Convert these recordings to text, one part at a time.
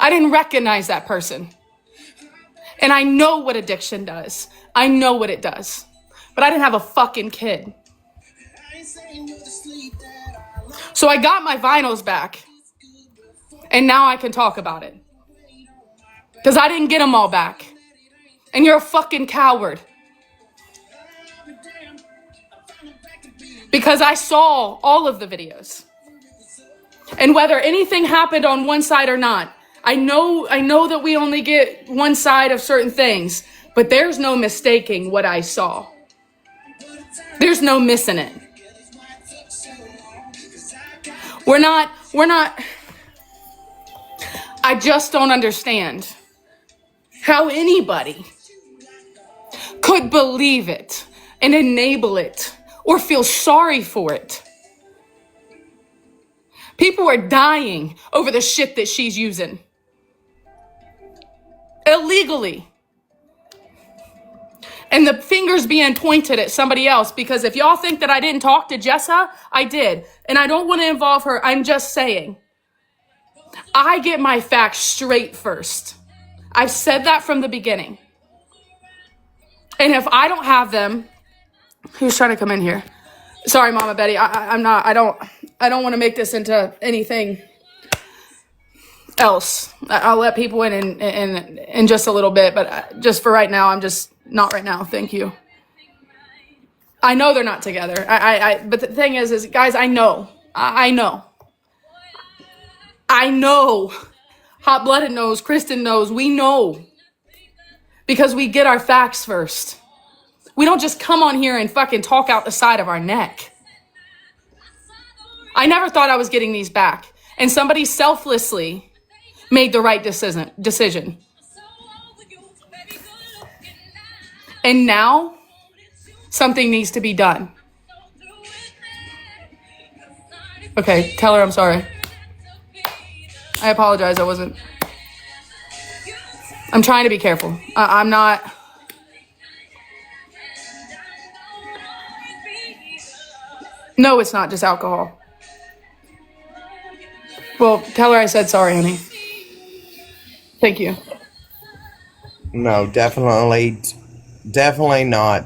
I didn't recognize that person. And I know what addiction does. I know what it does. But I didn't have a fucking kid. So I got my vinyls back. And now I can talk about it. Because I didn't get them all back. And you're a fucking coward. Because I saw all of the videos. And whether anything happened on one side or not, I know that we only get one side of certain things, but there's no mistaking what I saw. There's no missing it. We're not, I just don't understand how anybody could believe it and enable it or feel sorry for it. People are dying over the shit that she's using. Illegally. And the fingers being pointed at somebody else, because if y'all think that I didn't talk to Jessa, I did. And I don't want to involve her. I'm just saying. I get my facts straight first. I've said that from the beginning. And if I don't have them, who's trying to come in here? Sorry, Mama Betty. I don't want to make this into anything else. I'll let people in just a little bit, but just for right now, I'm just not right now. Thank you. I know they're not together. But the thing is guys, I know. Hot Blooded knows. Kristen knows. We know. Because we get our facts first. We don't just come on here and fucking talk out the side of our neck. I never thought I was getting these back. And somebody selflessly made the right decision. And now, something needs to be done. Okay, tell her I'm sorry. I apologize, I'm trying to be careful. I'm not... No, it's not just alcohol. Well, tell her I said sorry, honey. Thank you. No, definitely not.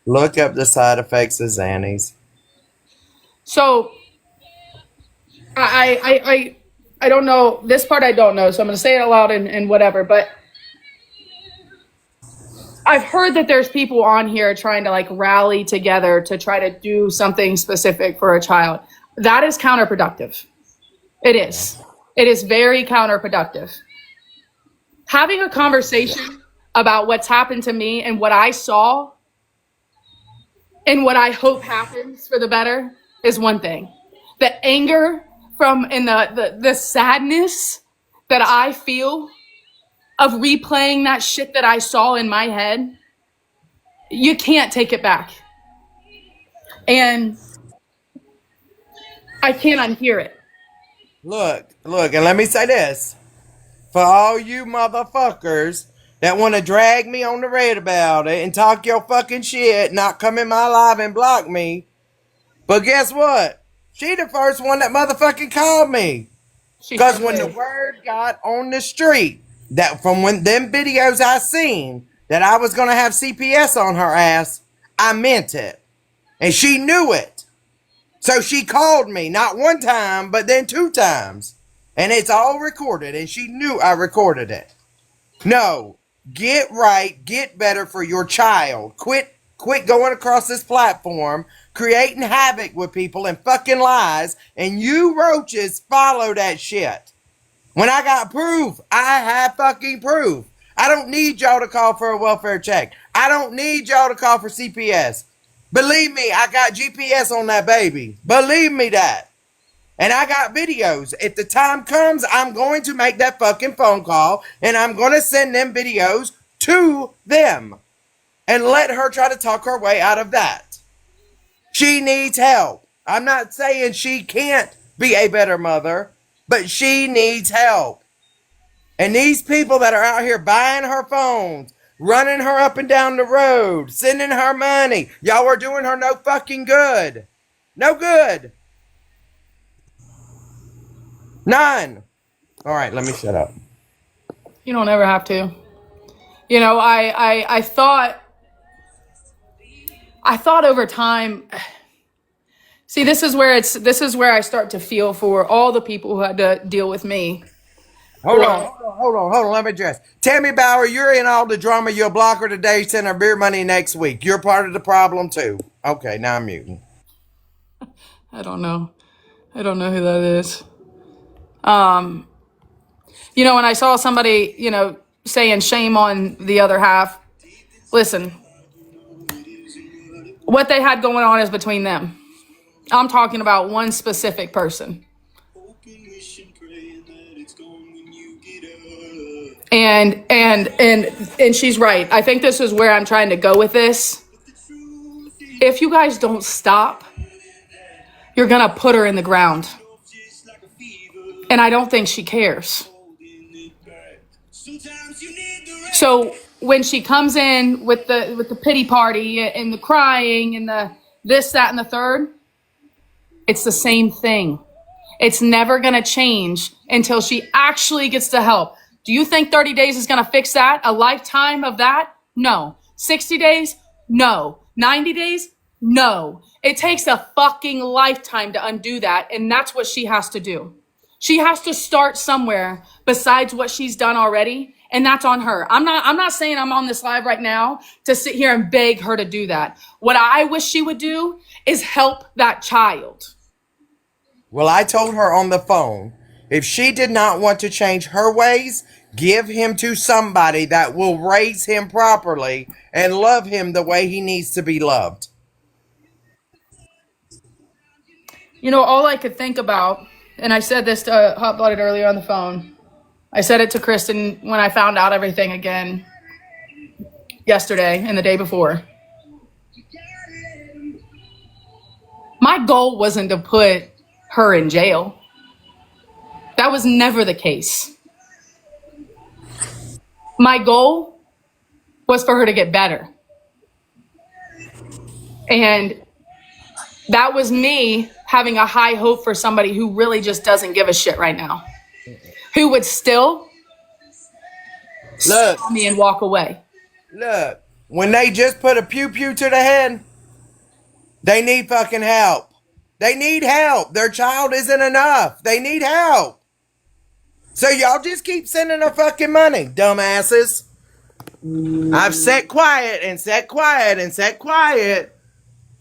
Look up the side effects of Xannies. So, I don't know. This part I don't know, so I'm going to say it aloud and whatever, but I've heard that there's people on here trying to like rally together to try to do something specific for a child. That is counterproductive. It is. It is very counterproductive. Having a conversation about what's happened to me and what I saw and what I hope happens for the better is one thing. The anger and the sadness that I feel of replaying that shit that I saw in my head, you can't take it back. And I can't unhear it. Look, and let me say this. For all you motherfuckers that want to drag me on the red about it and talk your fucking shit, not come in my live and block me. But guess what? She the first one that motherfucking called me. Because when the word got on the street, that from when them videos I seen, that I was going to have CPS on her ass, I meant it. And she knew it. So she called me, not one time, but then 2 times. And it's all recorded, and she knew I recorded it. No, get right, get better for your child. Quit going across this platform, creating havoc with people and fucking lies, and you roaches follow that shit. When I got proof, I have fucking proof. I don't need y'all to call for a welfare check. I don't need y'all to call for CPS. Believe me, I got GPS on that baby. Believe me that. And I got videos. If the time comes, I'm going to make that fucking phone call and I'm going to send them videos to them and let her try to talk her way out of that. She needs help. I'm not saying she can't be a better mother, but she needs help. And these people that are out here buying her phones, running her up and down the road, sending her money, y'all are doing her no fucking good. No good. None. All right, let me shut up. You don't ever have to. You know, I thought over time. See, this is where I start to feel for all the people who had to deal with me. Hold on, hold on, hold on, hold on. Let me address. Tammy Bauer, you're in all the drama. You'll block her today, send her beer money next week. You're part of the problem too. Okay, now I'm muting. I don't know. I don't know who that is. Um, you know, when I saw somebody, you know, saying shame on the other half, listen, what they had going on is between them. I'm talking about one specific person. And she's right. I think this is where I'm trying to go with this. If you guys don't stop, you're gonna put her in the ground. And I don't think she cares. So when she comes in with the pity party and the crying and the this, that, and the third, it's the same thing. It's never gonna change until she actually gets the help. Do you think 30 days is gonna fix that? A lifetime of that? No. 60 days? No. 90 days? No. It takes a fucking lifetime to undo that, and that's what she has to do. She has to start somewhere besides what she's done already, and that's on her. I'm not saying I'm on this live right now to sit here and beg her to do that. What I wish she would do is help that child. Well, I told her on the phone, if she did not want to change her ways, give him to somebody that will raise him properly and love him the way he needs to be loved. You know, all I could think about, and I said this to Hot Blooded earlier on the phone. I said it to Kristen when I found out everything again yesterday and the day before. My goal wasn't to put her in jail. That was never the case. My goal was for her to get better. And that was me having a high hope for somebody who really just doesn't give a shit right now. Who would still Look, saw me and walk away. look, when they just put a pew pew to the head, they need fucking help. They need help. Their child isn't enough. They need help. So y'all just keep sending her fucking money, dumbasses. I've sat quiet and sat quiet and sat quiet.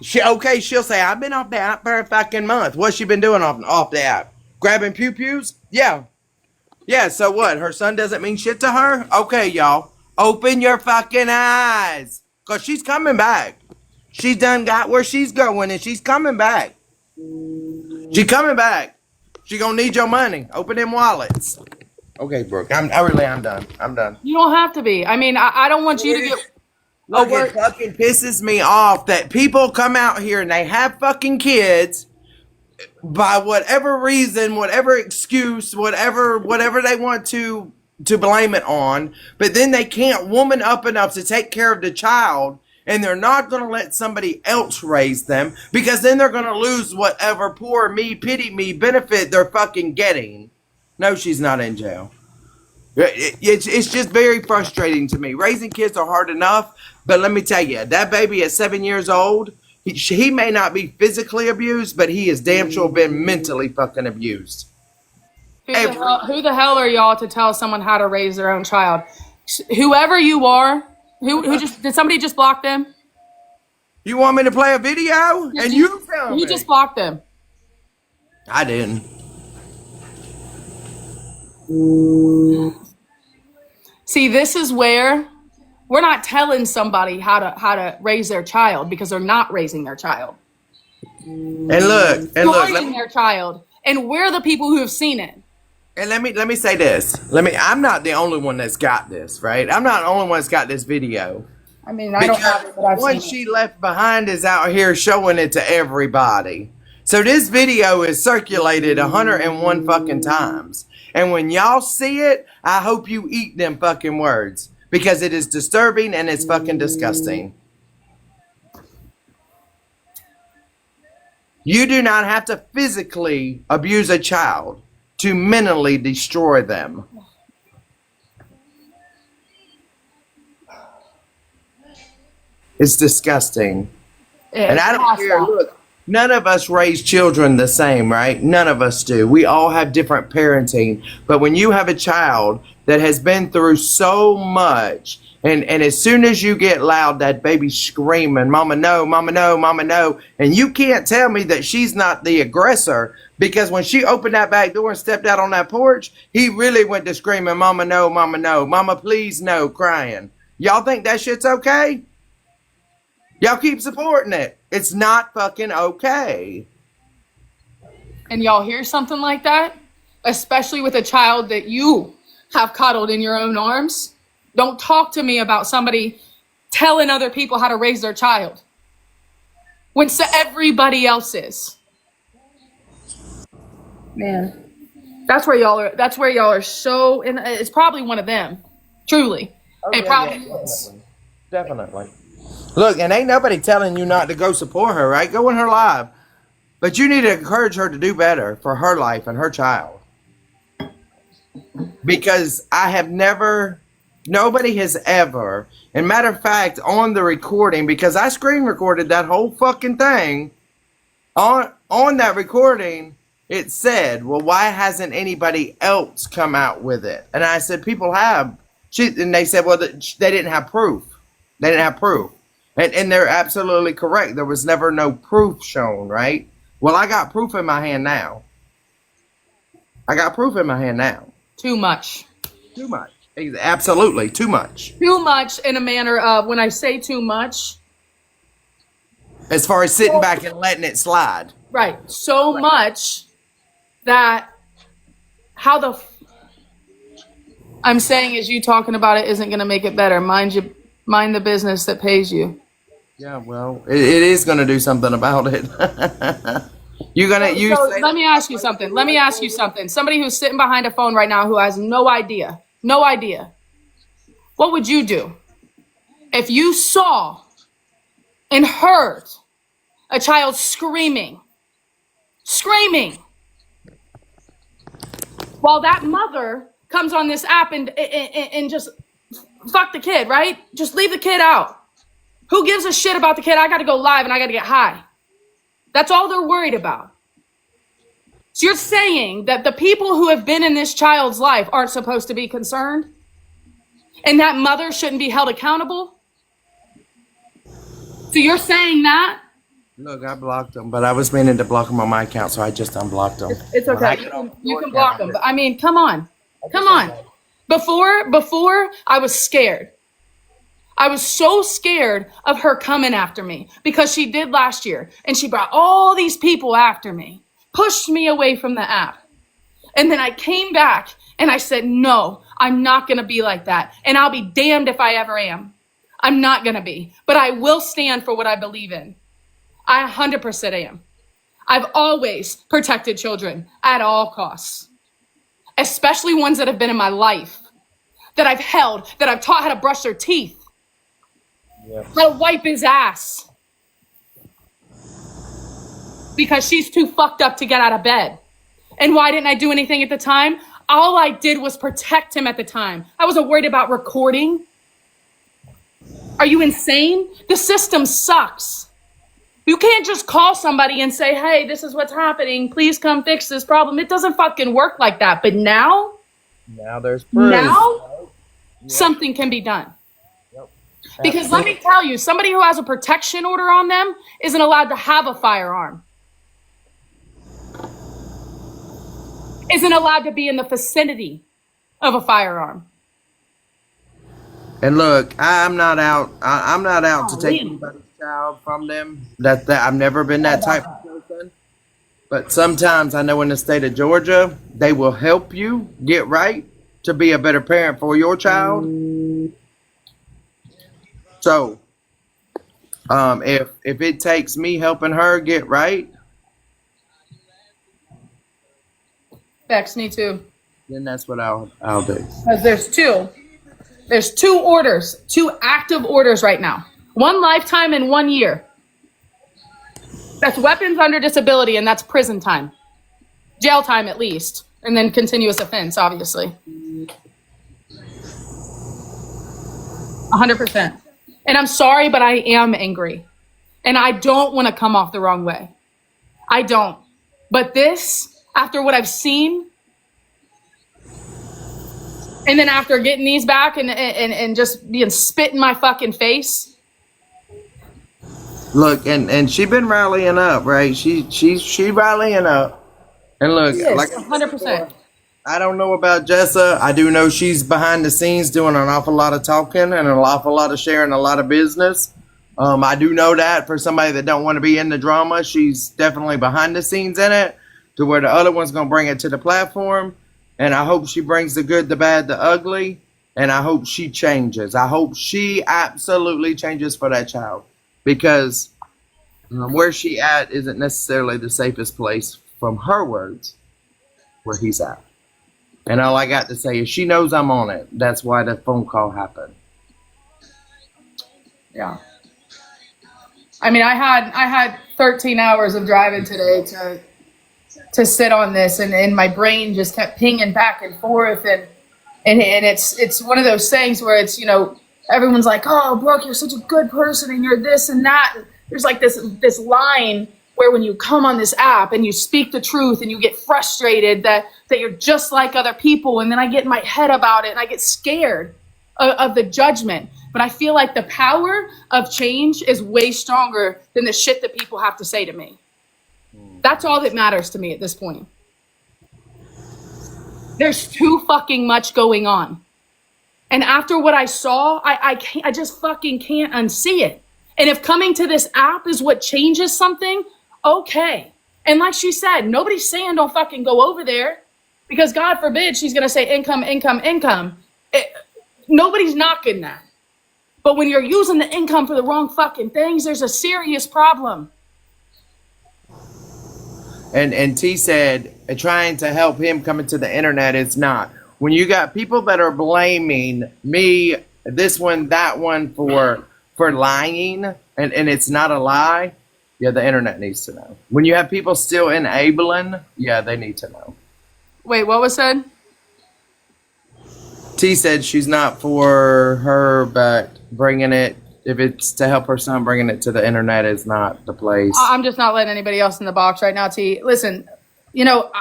She'll say, I've been off the app for a fucking month. What's she been doing off the app? Grabbing pew pews? Yeah. Yeah, so what? Her son doesn't mean shit to her? Okay, y'all. Open your fucking eyes. Because she's coming back. She's done got where she's going and she's coming back. She's coming back. She gonna need your money. Open them wallets. Okay, Brooke. I'm done. I'm done. You don't have to be. I mean, I don't want you to get. Look, it fucking pisses me off that people come out here and they have fucking kids by whatever reason, whatever excuse, whatever they want to blame it on, but then they can't woman up enough to take care of the child, and they're not going to let somebody else raise them because then they're going to lose whatever poor me, pity me benefit they're fucking getting. No, she's not in jail. It's just very frustrating to me. Raising kids are hard enough, but let me tell you, that baby at 7 years old, he may not be physically abused, but he is damn sure been mentally fucking abused. Who the hell are y'all to tell someone how to raise their own child? Whoever you are, who just did somebody just block them? You want me to play a video? And you tell me. You just blocked them. I didn't. See, this is where we're not telling somebody how to raise their child because they're not raising their child. And look, Raising their child, and we're the people who have seen it. And let me say this. I'm not the only one that's got this, right? I'm not the only one that's got this video. I mean, I don't have it, but I've one seen she left behind is out here showing it to everybody. So this video is circulated 101 fucking times. And when y'all see it, I hope you eat them fucking words. Because it is disturbing and it's fucking disgusting. You do not have to physically abuse a child. to mentally destroy them. It's disgusting. And I don't care. Look, none of us raise children the same, right? None of us do. We all have different parenting. But when you have a child that has been through so much, and as soon as you get loud, that baby's screaming, mama, no, mama, no, mama, no. And you can't tell me that she's not the aggressor, because when she opened that back door and stepped out on that porch, he really went to screaming, mama, no, mama, no, mama, please, no, crying. Y'all think that shit's okay? Y'all keep supporting it. It's not fucking okay. And y'all hear something like that, especially with a child that you have cuddled in your own arms. Don't talk to me about somebody telling other people how to raise their child when everybody else is. Man, that's where y'all are. That's where y'all are so. And it's probably one of them. Truly, it probably is. Definitely. Look, and ain't nobody telling you not to go support her, right? Go in her live. But you need to encourage her to do better for her life and her child. Because nobody has ever, and matter of fact, on the recording, because I screen recorded that whole fucking thing, on that recording, it said, well, why hasn't anybody else come out with it? And I said, people have. And they said, well, they didn't have proof. They didn't have proof. And they're absolutely correct. There was never no proof shown, right? Well, I got proof in my hand now. Too much. Too much. Absolutely, too much. Too much in a manner of, when I say too much. As far as sitting back and letting it slide. Right. So much that I'm saying is you talking about it isn't going to make it better. Mind the business that pays you. Yeah, well, it is going to do something about it. Let me ask you something. Somebody who's sitting behind a phone right now who has no idea. What would you do if you saw and heard a child screaming while that mother comes on this app and just fuck the kid, right? Just leave the kid out. Who gives a shit about the kid? I got to go live and I got to get high. That's all they're worried about. So you're saying that the people who have been in this child's life aren't supposed to be concerned? And that mother shouldn't be held accountable? So you're saying that? Look, I blocked them, but I was meaning to block them on my account, so I just unblocked them. It's okay. You can block them. But I mean, come on. Before, I was scared. I was so scared of her coming after me because she did last year. And she brought all these people after me, pushed me away from the app. And then I came back and I said, no, I'm not going to be like that. And I'll be damned if I ever am. I'm not going to be. But I will stand for what I believe in. I 100% am. I've always protected children at all costs, especially ones that have been in my life, that I've held, that I've taught how to brush their teeth, how to wipe his ass, because she's too fucked up to get out of bed. And why didn't I do anything at the time? All I did was protect him at the time. I wasn't worried about recording. Are you insane? The system sucks. You can't just call somebody and say, hey, this is what's happening. Please come fix this problem. It doesn't fucking work like that. But now there's proof. Something can be done. Yep. Because let me tell you, somebody who has a protection order on them isn't allowed to have a firearm. Isn't allowed to be in the vicinity of a firearm. And look, I'm not out to take anybody's child from them. That I've never been that type of person. But sometimes I know in the state of Georgia, they will help you get right to be a better parent for your child. So, if it takes me helping her get right, Bex, me too. then that's what I'll do. Because there's two orders, two active orders right now. 1 lifetime and 1 year. That's weapons under disability, and that's prison time. Jail time, at least. And then continuous offense, obviously. 100%. And I'm sorry, but I am angry. And I don't want to come off the wrong way. I don't. But this, after what I've seen, and then after getting these back and just being spit in my fucking face. Look, and she been rallying up, right? She rallying up. And look, Yes, like 100%. I don't know about Jessa. I do know she's behind the scenes doing an awful lot of talking and an awful lot of sharing a lot of business. I do know that for somebody that don't want to be in the drama, she's definitely behind the scenes in it to where the other one's going to bring it to the platform. And I hope she brings the good, the bad, the ugly. And I hope she changes. I hope she absolutely changes for that child. Because where she at isn't necessarily the safest place, from her words, where he's at. And all I got to say is she knows I'm on it. That's why the phone call happened. Yeah. I mean, I had 13 hours of driving today to sit on this, and my brain just kept pinging back and forth, and it's one of those things where it's, you know, everyone's like, oh, Brooke, you're such a good person and you're this and that. There's like this line where when you come on this app and you speak the truth and you get frustrated that you're just like other people, and then I get in my head about it and I get scared of the judgment. But I feel like the power of change is way stronger than the shit that people have to say to me. That's all that matters to me at this point. There's too fucking much going on. And after what I saw, I just fucking can't unsee it. And if coming to this app is what changes something, okay. And like she said, nobody's saying don't fucking go over there, because God forbid she's going to say income, income, income. Nobody's knocking that. But when you're using the income for the wrong fucking things, there's a serious problem. And T said, trying to help him coming to the internet is not. When you got people that are blaming me, this one, that one for lying, and it's not a lie, yeah, the internet needs to know. When you have people still enabling, yeah, they need to know. Wait, what was said? T said she's not for her, but bringing it, if it's to help her son, bringing it to the internet is not the place. I'm just not letting anybody else in the box right now, T. Listen, you know,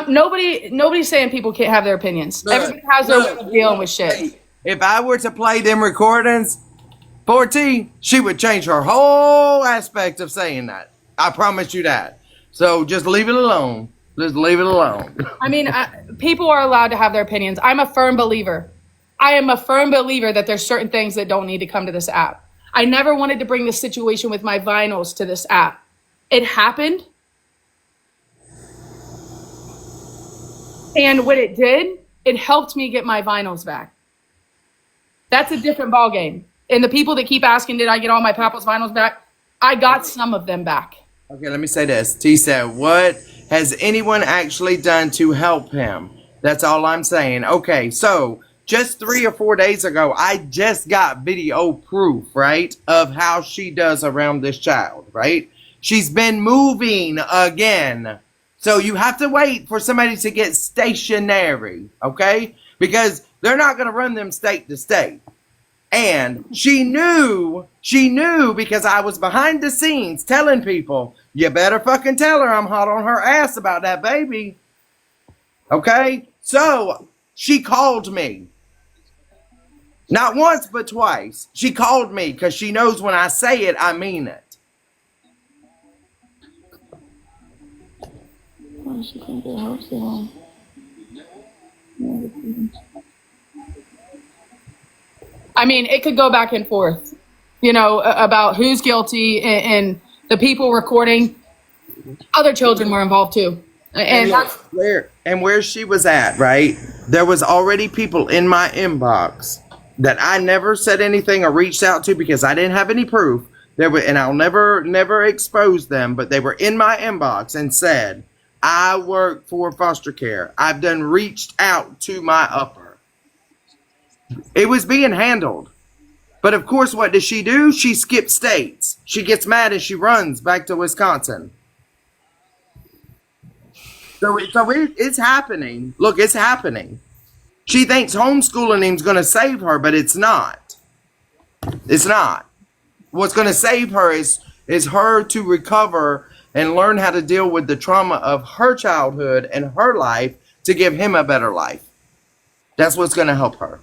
nobody's saying people can't have their opinions. Everybody has their way of dealing with shit. If I were to play them recordings for T, she would change her whole aspect of saying that. I promise you that. So just leave it alone. Just leave it alone. I mean, people are allowed to have their opinions. I'm a firm believer. I am a firm believer that there's certain things that don't need to come to this app. I never wanted to bring this situation with my vinyls to this app. It happened. And what it did, it helped me get my vinyls back. That's a different ballgame. And the people that keep asking, did I get all my Papa's vinyls back? I got some of them back. Okay, let me say this. T said, what has anyone actually done to help him? That's all I'm saying. Okay, so just 3 or 4 days ago, I just got video proof, right, of how she does around this child, right? She's been moving again. So you have to wait for somebody to get stationary, okay? Because they're not going to run them state to state. And she knew because I was behind the scenes telling people, you better fucking tell her I'm hot on her ass about that baby. Okay? So she called me. Not once, but twice. She called me because she knows when I say it, I mean it. I mean, it could go back and forth, you know, about who's guilty, and the people recording. Other children were involved too. And that's where she was at, right? There was already people in my inbox that I never said anything or reached out to because I didn't have any proof. There were, and I'll never expose them, but they were in my inbox and said, I work for foster care. I've done reached out to my upper. It was being handled. But of course, what does she do? She skips states. She gets mad and she runs back to Wisconsin. It's happening. Look, it's happening. She thinks homeschooling him's going to save her, but it's not. It's not. What's going to save her is her to recover and learn how to deal with the trauma of her childhood and her life to give him a better life. That's what's going to help her.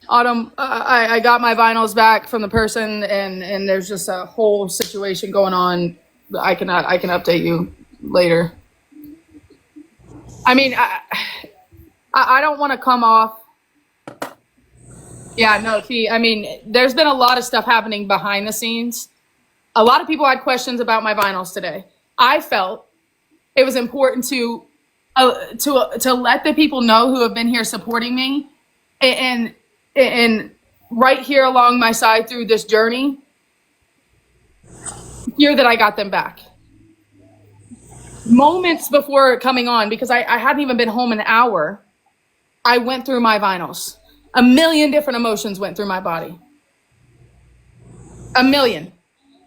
Autumn, I got my vinyls back from the person, and there's just a whole situation going on. I can update you later. I mean, I don't want to come off. Yeah, no, T. I mean, there's been a lot of stuff happening behind the scenes. A lot of people had questions about my vinyls today. I felt it was important to let the people know who have been here supporting me and right here along my side through this journey, hear that I got them back. Moments before coming on, because I hadn't even been home an hour, I went through my vinyls. A million different emotions went through my body. A million.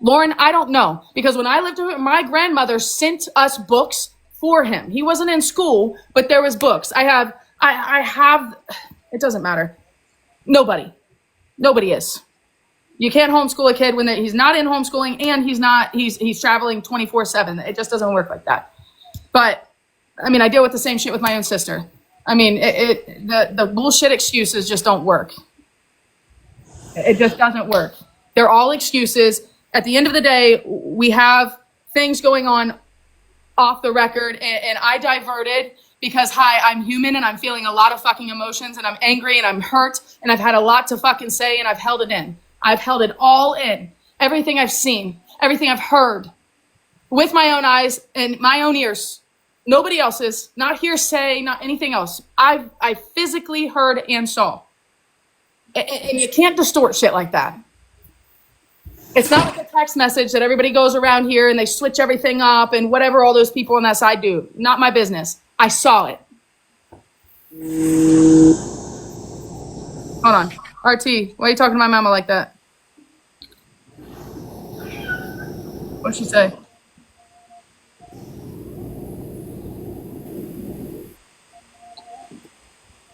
Lauren, I don't know, because when I lived with my grandmother sent us books for him. He wasn't in school, but there was books. I have, it doesn't matter. Nobody is. You can't homeschool a kid when he's not in homeschooling and he's traveling 24/7. It just doesn't work like that. But I mean, I deal with the same shit with my own sister. I mean, the bullshit excuses just don't work. It just doesn't work. They're all excuses. At the end of the day, we have things going on off the record, and I diverted because, hi, I'm human and I'm feeling a lot of fucking emotions and I'm angry and I'm hurt and I've had a lot to fucking say and I've held it in. I've held it all in. Everything I've seen, everything I've heard with my own eyes and my own ears. Nobody else's, not hearsay, not anything else. I physically heard and saw. And you can't distort shit like that. It's not like a text message that everybody goes around here and they switch everything up and whatever all those people on that side do. Not my business. I saw it. Hold on. RT, why are you talking to my mama like that? What'd she say?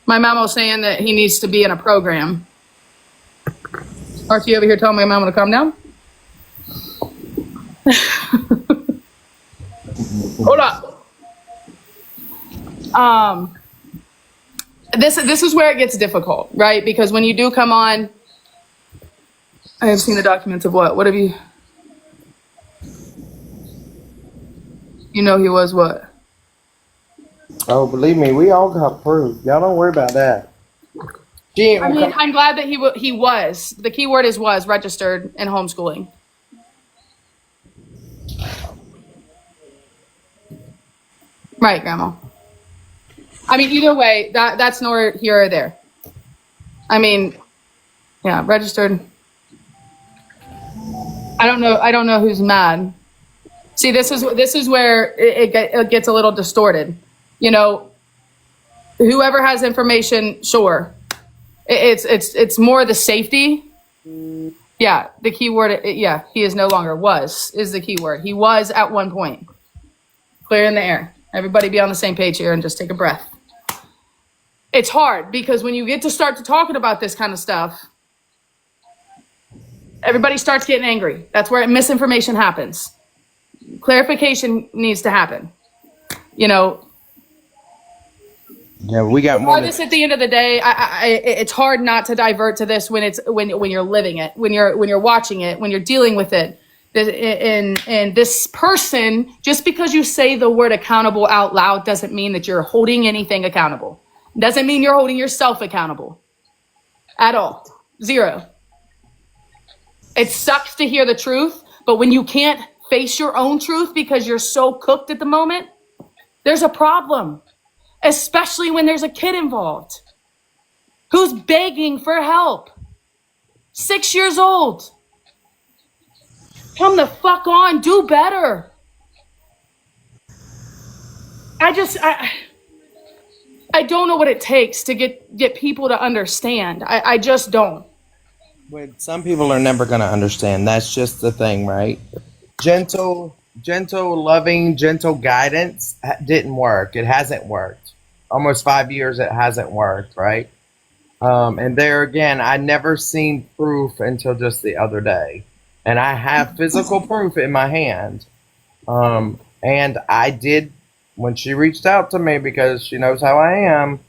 My mama was saying that he needs to be in a program. RT over here telling my mama to calm down? Hold up. This is where it gets difficult, right? Because when you do come on, I have seen the documents of what? What have you? You know he was what? Oh, believe me, we all got proof. Y'all don't worry about that. I mean, I'm glad that he was. The key word is was registered in homeschooling. Right, Grandma. I mean, either way, that's nor here or there. I mean, yeah, registered. I don't know who's mad. See, this is where it gets a little distorted. You know, whoever has information, sure. It's more the safety. Yeah, the key word. Yeah, he is no longer. Was is the key word. He was at one point. Clear in the air. Everybody be on the same page here and just take a breath. It's hard because when you get to start to talking about this kind of stuff, everybody starts getting angry. That's where misinformation happens. Clarification needs to happen. You know. Yeah, we got more. This at the end of the day, it's hard not to divert to this when you're living it, when you're watching it, when you're dealing with it. And this person, just because you say the word accountable out loud doesn't mean that you're holding anything accountable. Doesn't mean you're holding yourself accountable at all. Zero. It sucks to hear the truth, but when you can't face your own truth because you're so cooked at the moment, there's a problem, especially when there's a kid involved who's begging for help. 6 years old. Come the fuck on, do better. I don't know what it takes to get people to understand. I just don't. But some people are never going to understand. That's just the thing, right? Gentle, gentle, loving, gentle guidance didn't work. It hasn't worked. Almost 5 years, it hasn't worked, right? And there again, I never seen proof until just the other day, and I have physical proof in my hand. And I did when she reached out to me because she knows how I am.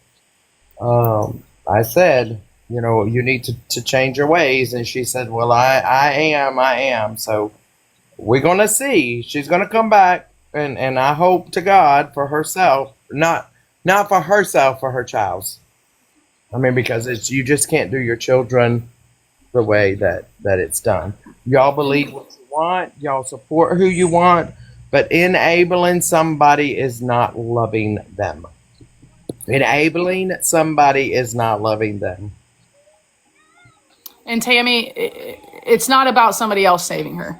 I said, you need to change your ways, and she said, well, I am. So we're gonna see. She's gonna come back, and I hope to God for herself, not for herself, for her child's. I mean, because you just can't do your children the way that it's done. Y'all believe what you want, y'all support who you want, but enabling somebody is not loving them. Enabling somebody is not loving them. And Tammy, it's not about somebody else saving her.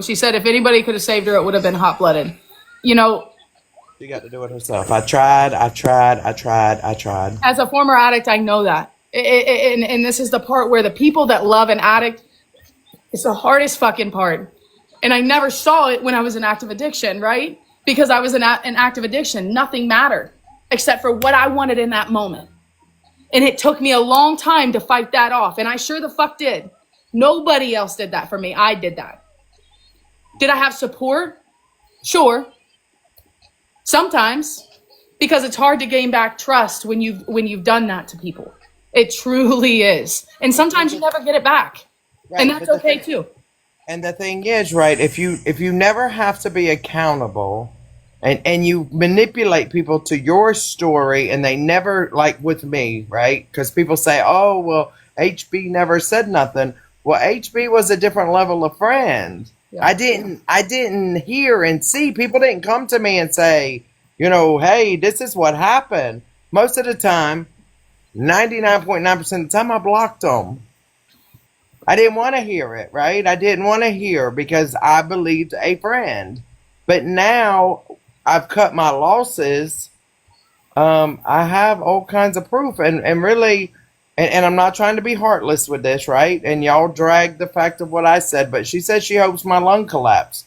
She said if anybody could have saved her, it would have been hot blooded. You know, She got to do it herself. I tried. as a former addict, I know that. And this is the part where the people that love an addict, it's the hardest fucking part. And I never saw it when I was in active addiction, right? Because I was in active addiction. Nothing mattered except for what I wanted in that moment. And it took me a long time to fight that off. And I sure the fuck did. Nobody else did that for me. I did that. Did I have support? Sure. Sometimes. Because it's hard to gain back trust when you've done that to people. It truly is. And sometimes you never get it back. Right, And that's okay too. And the thing is, right, if you never have to be accountable and you manipulate people to your story and they never, like with me, right? Because people say, oh, well, HB never said nothing. Well, HB was a different level of friend. Yeah. I didn't hear and see. People didn't come to me and say, hey, this is what happened. Most of the time, 99.9% of the time, I blocked them. I didn't want to hear it, right? I didn't want to hear because I believed a friend. But now I've cut my losses. I have all kinds of proof and really, and I'm not trying to be heartless with this, right? And y'all drag the fact of what I said, but she said she hopes my lung collapse.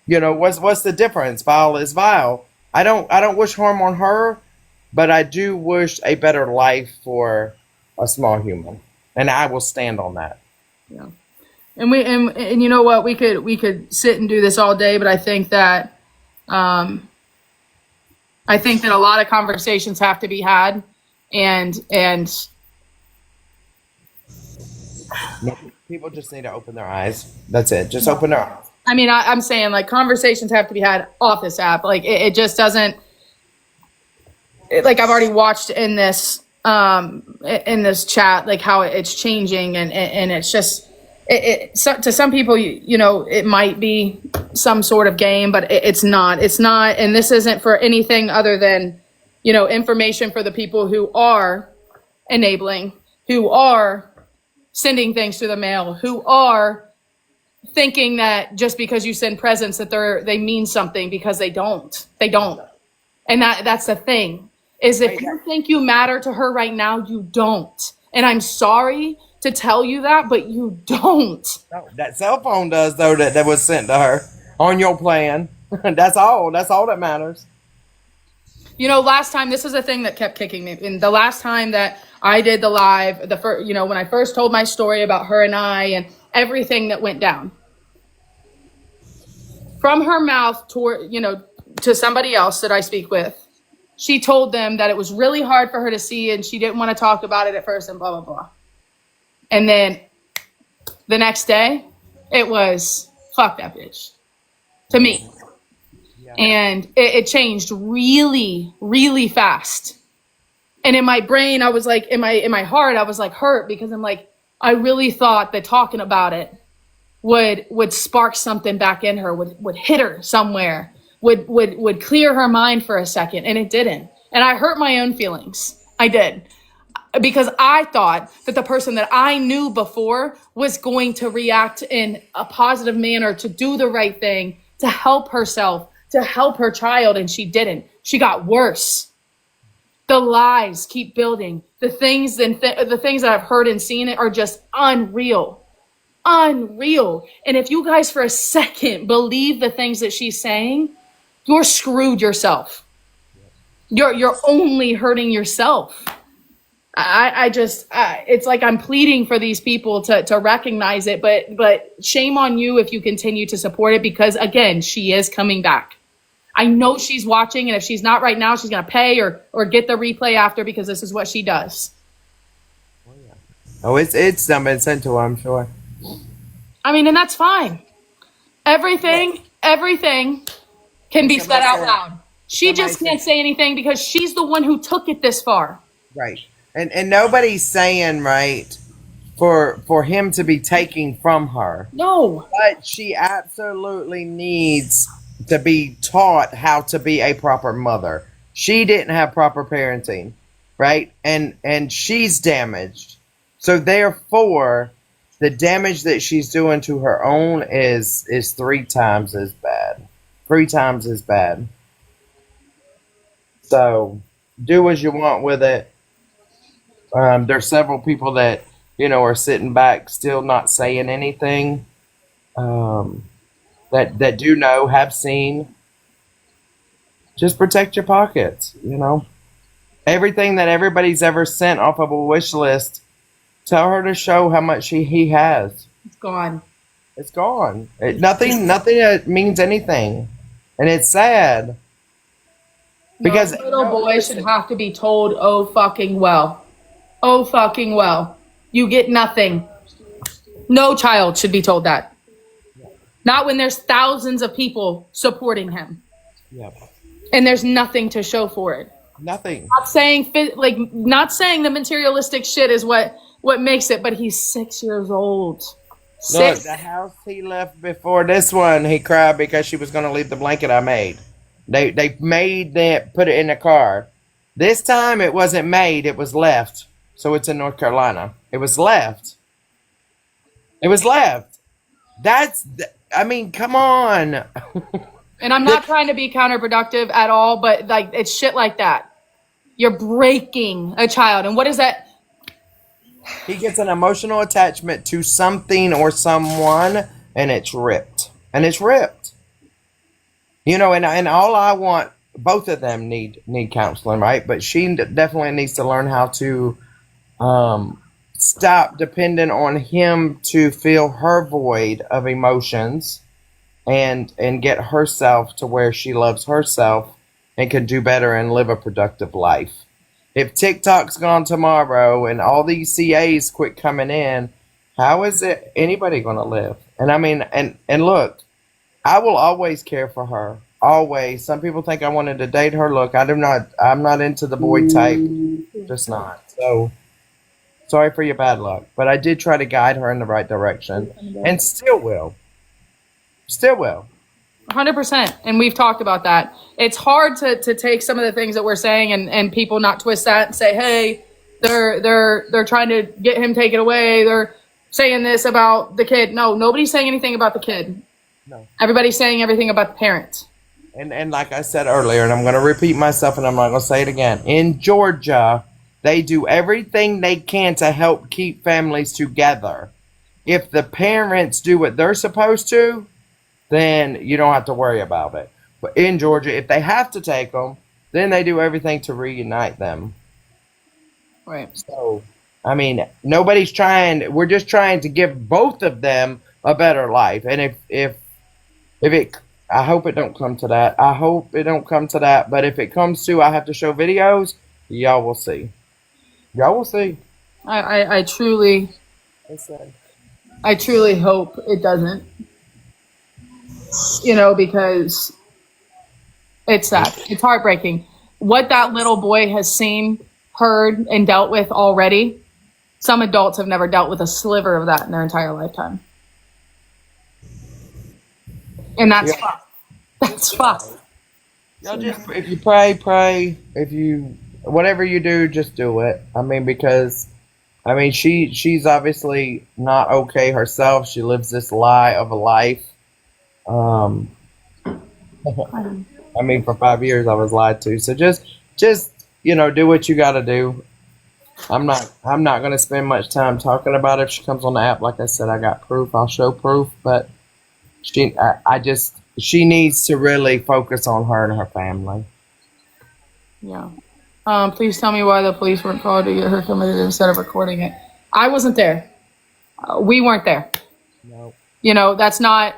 What's the difference? Vile is vile. I don't wish harm on her, but I do wish a better life for a small human. And I will stand on that. Yeah. And you know what? We could sit and do this all day, but I think that a lot of conversations have to be had, and people just need to open their eyes. That's it. Just open their eyes. I mean, I'm saying like conversations have to be had off this app. Like it just doesn't. Like I've already watched in this chat, like how it's changing, and it's just to some people, it might be some sort of game, but it's not. And this isn't for anything other than, information for the people who are enabling, who are sending things through the mail, who are thinking that just because you send presents that they mean something, because they don't. And that's the thing. Is if you think you matter to her right now, you don't. And I'm sorry to tell you that, but you don't. No, that cell phone does, though, that was sent to her on your plan. That's all that matters. Last time, this is a thing that kept kicking me. And the last time that I did the live, when I first told my story about her and I and everything that went down. From her mouth to somebody else that I speak with, she told them that it was really hard for her to see and she didn't want to talk about it at first and blah, blah, blah. And then the next day, it was, fuck that bitch, to me. Yeah. And it changed really, really fast. And in my brain, I was like, in my heart, I was like hurt because I'm like, I really thought that talking about it would spark something back in her, would hit her somewhere. Would clear her mind for a second, and it didn't. And I hurt my own feelings. I did. Because I thought that the person that I knew before was going to react in a positive manner, to do the right thing, to help herself, to help her child, and she didn't. She got worse. The lies keep building. The things that I've heard and seen are just unreal. unreal. And if you guys for a second believe the things that she's saying, you're screwed yourself. You're only hurting yourself. I just it's like I'm pleading for these people to recognize it, but shame on you if you continue to support it, because again, she is coming back. I know she's watching, and if she's not right now, she's gonna pay or get the replay after, because this is what she does. Oh, it's been sent to her, I'm sure. I mean, and that's fine. Everything can be said out loud. She just can't say anything because she's the one who took it this far. Right. And nobody's saying, right, for him to be taking from her. No. But she absolutely needs to be taught how to be a proper mother. She didn't have proper parenting, right? And she's damaged. So therefore, the damage that she's doing to her own is 3 times as bad. 3 times as bad. So do as you want with it. There's several people that, are sitting back, still not saying anything. That do know, have seen. Just protect your pockets, Everything that everybody's ever sent off of a wish list, tell her to show how much he has. It's gone. It's gone. Nothing means anything. And it's sad. Because no little boy should have to be told, oh fucking well. Oh fucking well. You get nothing. No child should be told that. Not when there's thousands of people supporting him. Yep. And there's nothing to show for it. Nothing. Not saying the materialistic shit is what makes it, but he's 6 years old. Look, the house he left before this one, he cried because she was going to leave the blanket I made. They made that, put it in the car. This time it wasn't made, it was left. So it's in North Carolina. It was left. It was left. Come on. And I'm not trying to be counterproductive at all, but it's shit like that. You're breaking a child. And what is that? He gets an emotional attachment to something or someone, and it's ripped. And it's ripped. And all I want, both of them need counseling, right? But she definitely needs to learn how to stop depending on him to fill her void of emotions and get herself to where she loves herself and can do better and live a productive life. If TikTok's gone tomorrow and all these CAs quit coming in, how is it anybody going to live? And and look, I will always care for her. Always. Some people think I wanted to date her. Look, I'm not into the boy type. Just not. So sorry for your bad luck. But I did try to guide her in the right direction. And still will. Still will. 100%. And we've talked about that. It's hard to take some of the things that we're saying and people not twist that and say, hey, they're trying to get him taken away. They're saying this about the kid. No, nobody's saying anything about the kid. No. Everybody's saying everything about the parent. And like I said earlier, and I'm going to repeat myself and I'm not going to say it again. In Georgia, they do everything they can to help keep families together. If the parents do what they're supposed to, then you don't have to worry about it. But in Georgia, if they have to take them, then they do everything to reunite them. Right. So, nobody's trying. We're just trying to give both of them a better life. And if it, I hope it don't come to that. I hope it don't come to that. But if it comes to, I have to show videos. Y'all will see. Y'all will see. I truly hope it doesn't. Because it's sad. It's heartbreaking. What that little boy has seen, heard, and dealt with already, some adults have never dealt with a sliver of that in their entire lifetime. And that's fucked. That's fucked. Y'all just, if you pray. If you, whatever you do, just do it. Because she's obviously not okay herself. She lives this lie of a life. For 5 years I was lied to. So just do what you got to do. I'm not gonna spend much time talking about it. If she comes on the app, like I said, I got proof. I'll show proof. But she needs to really focus on her and her family. Yeah. Please tell me why the police weren't called to get her committed instead of recording it. I wasn't there. We weren't there. No. You know, that's not.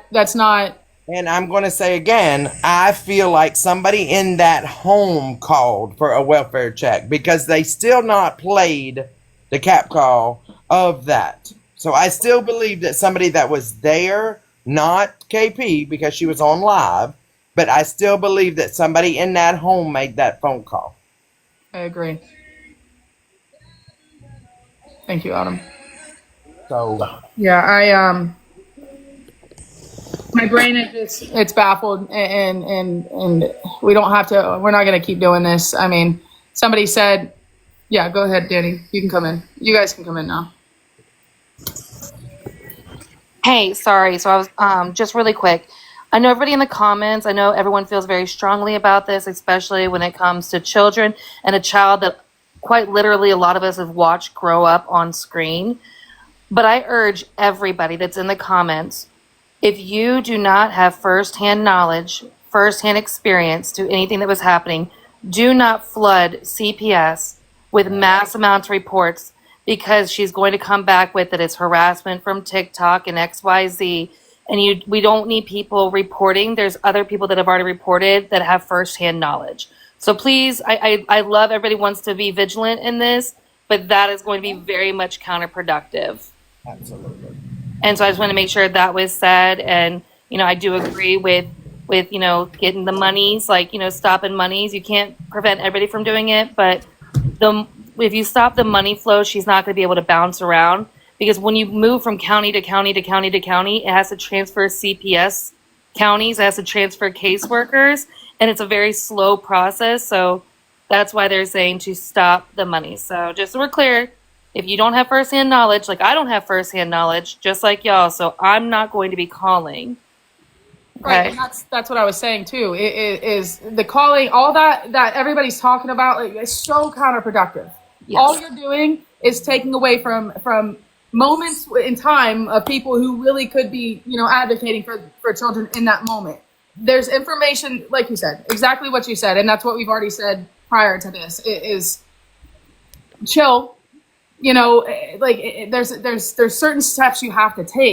And I'm going to say again, I feel like somebody in that home called for a welfare check because they still not played the cap call of that. So I still believe that somebody that was there, not KP because she was on live, but I still believe that somebody in that home made that phone call. I agree. Thank you, Autumn. So Yeah, my brain is just, it's baffled, and we don't have to, we're not going to keep doing this. I mean, somebody said, yeah, go ahead, Danny. You can come in. You guys can come in now. Hey, sorry. So I was just really quick. I know everybody in the comments, I know everyone feels very strongly about this, especially when it comes to children and a child that quite literally a lot of us have watched grow up on screen. But I urge everybody that's in the comments, if you do not have firsthand knowledge, firsthand experience to anything that was happening, do not flood CPS with mass amounts of reports because she's going to come back with that it's harassment from TikTok and XYZ. And we don't need people reporting. There's other people that have already reported that have firsthand knowledge. So please, I love everybody wants to be vigilant in this, but that is going to be very much counterproductive. absolutely. And so I just want to make sure that was said. And, I do agree with, getting the monies, like, stopping monies. You can't prevent everybody from doing it, but if you stop the money flow, she's not going to be able to bounce around because when you move from county to county to county to county, it has to transfer CPS counties, it has to transfer caseworkers, and it's a very slow process. So that's why they're saying to stop the money. So just so we're clear, if you don't have firsthand knowledge, like I don't have firsthand knowledge, just like y'all, so I'm not going to be calling. Right, and that's what I was saying too. It is the calling, all that everybody's talking about, like, is so counterproductive. Yes. All you're doing is taking away from moments in time of people who really could be, advocating for children in that moment. There's information, like you said, exactly what you said, and that's what we've already said prior to this. It is chill. There's certain steps you have to take.